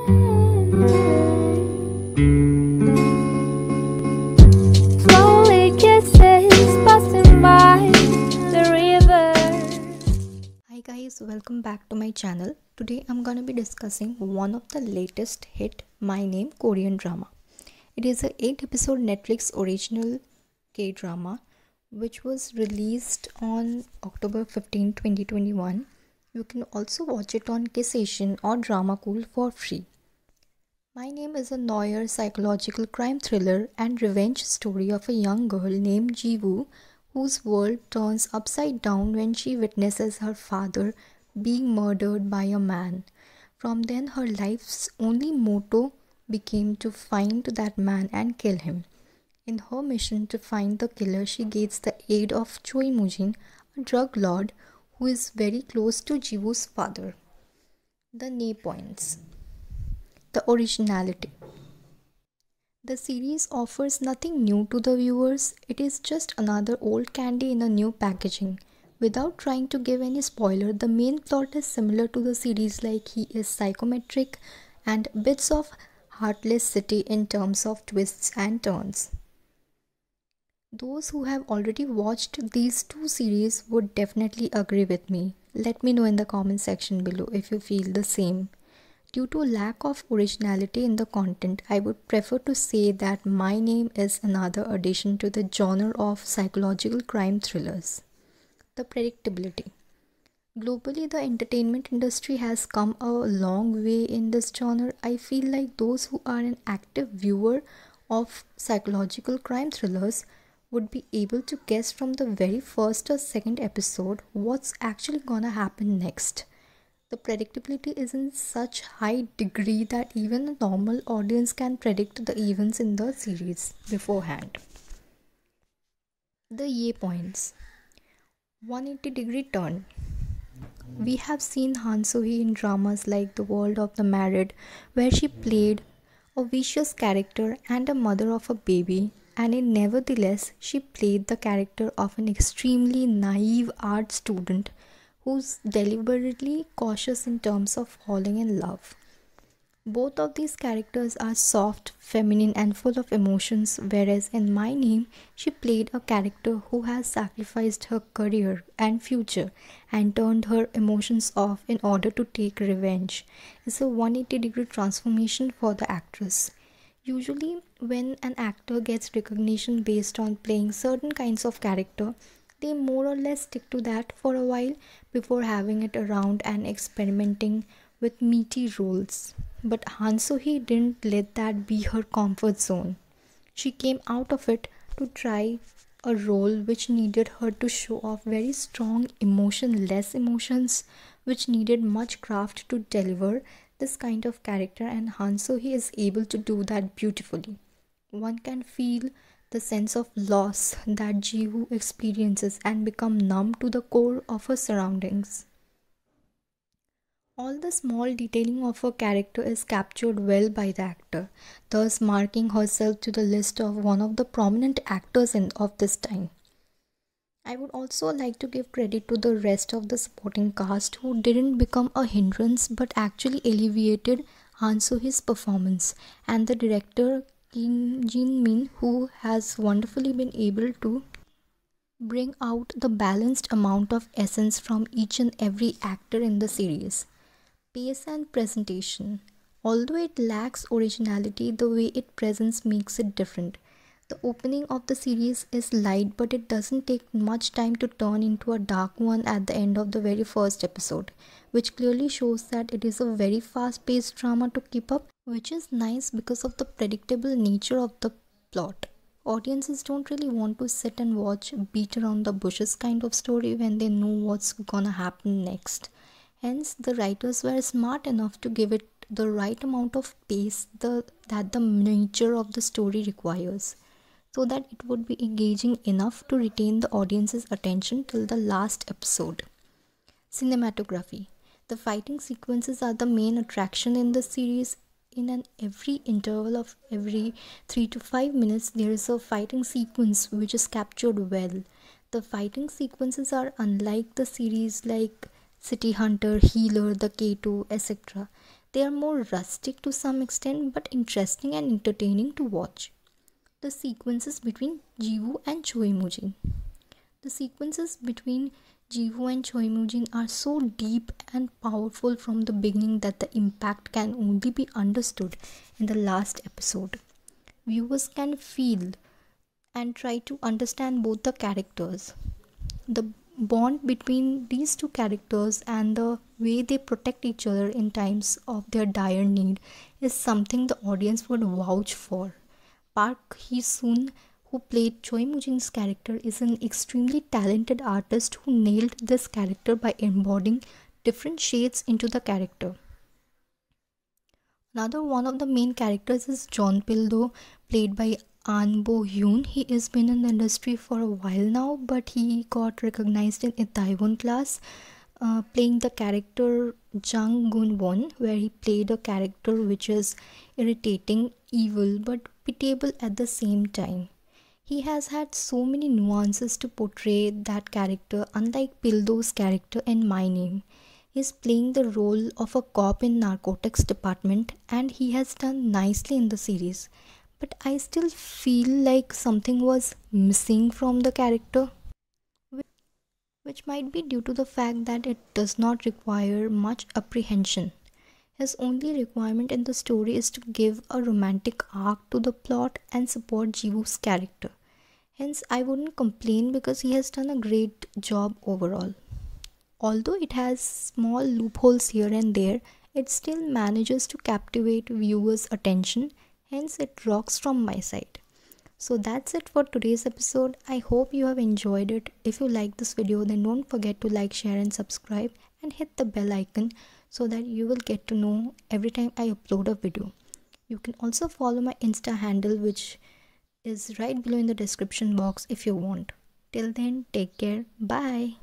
Slowly kisses passing by the river. Hi guys, welcome back to my channel. Today I'm gonna be discussing one of the latest hit My Name Korean drama. It is a 8-episode Netflix original K-drama which was released on October 15, 2021. You can also watch it on Kissation or Dramacool for free. My Name is a noir psychological crime thriller and revenge story of a young girl named Ji-woo whose world turns upside down when she witnesses her father being murdered by a man. From then, her life's only motto became to find that man and kill him. In her mission to find the killer, she gets the aid of Choi Mujin, a drug lord who is very close to Ji-woo's father. The Nay points. The originality. The series offers nothing new to the viewers. It is just another old candy in a new packaging. Without trying to give any spoiler, the main plot is similar to the series, like he is psychometric and bits of Heartless City in terms of twists and turns. Those who have already watched these two series would definitely agree with me. Let me know in the comment section below if you feel the same. Due to lack of originality in the content, I would prefer to say that My Name is another addition to the genre of psychological crime thrillers. The predictability. Globally, the entertainment industry has come a long way in this genre. I feel like those who are an active viewer of psychological crime thrillers would be able to guess from the very first or second episode what's actually gonna happen next. The predictability is in such high degree that even a normal audience can predict the events in the series beforehand. The Ye points. 180-degree turn. We have seen Han So-hee in dramas like The World of the Married, where she played a vicious character and a mother of a baby, and in Nevertheless, she played the character of an extremely naive art student who's deliberately cautious in terms of falling in love. Both of these characters are soft, feminine, and full of emotions, whereas in My Name, she played a character who has sacrificed her career and future and turned her emotions off in order to take revenge. It's a 180-degree transformation for the actress. Usually, when an actor gets recognition based on playing certain kinds of character, they more or less stick to that for a while before having it around and experimenting with meaty roles. But Han So-hee didn't let that be her comfort zone. She came out of it to try a role which needed her to show off very strong emotionless emotions, which needed much craft to deliver this kind of character, and Han So-hee is able to do that beautifully. One can feel the sense of loss that Ji-woo experiences and become numb to the core of her surroundings. All the small detailing of her character is captured well by the actor, thus marking herself to the list of one of the prominent actors of this time. I would also like to give credit to the rest of the supporting cast who didn't become a hindrance but actually alleviated Han So-hee's performance, and the director Kim Jin-min, who has wonderfully been able to bring out the balanced amount of essence from each and every actor in the series. Pace and presentation. Although it lacks originality, the way it presents makes it different. The opening of the series is light, but it doesn't take much time to turn into a dark one at the end of the very first episode, which clearly shows that it is a very fast-paced drama to keep up, which is nice because of the predictable nature of the plot. Audiences don't really want to sit and watch beat around the bushes kind of story when they know what's gonna happen next. Hence, the writers were smart enough to give it the right amount of pace that the nature of the story requires, so that it would be engaging enough to retain the audience's attention till the last episode. Cinematography. The fighting sequences are the main attraction in the series. In an every interval of every 3 to 5 minutes, there is a fighting sequence which is captured well. The fighting sequences are unlike the series like City Hunter, Healer, The K2, etc. They are more rustic to some extent but interesting and entertaining to watch. The sequences between Jiwoo and Choimujin. The sequences between Jiwoo and Choimujin are so deep and powerful from the beginning that the impact can only be understood in the last episode. Viewers can feel and try to understand both the characters. The bond between these two characters and the way they protect each other in times of their dire need is something the audience would vouch for. Park Hee-sun, who played Choi Mujin's character, is an extremely talented artist who nailed this character by embodying different shades into the character. Another one of the main characters is John Pildo, played by An Bo Hyun. He has been in the industry for a while now, but he got recognized in Itaewon Class, playing the character Jang Gun Won, where he played a character which is irritating, evil, but pitiable at the same time. He has had so many nuances to portray that character, unlike Pildo's character in My Name. He is playing the role of a cop in narcotics department, and he has done nicely in the series. But I still feel like something was missing from the character, which might be due to the fact that it does not require much apprehension. His only requirement in the story is to give a romantic arc to the plot and support Jiwoo's character. Hence, I wouldn't complain because he has done a great job overall. Although it has small loopholes here and there, it still manages to captivate viewers' attention, hence it rocks from my side. So that's it for today's episode. I hope you have enjoyed it. If you like this video, then don't forget to like, share and subscribe and hit the bell icon so that you will get to know every time I upload a video. You can also follow my Insta handle, which is right below in the description box if you want. Till then, take care. Bye.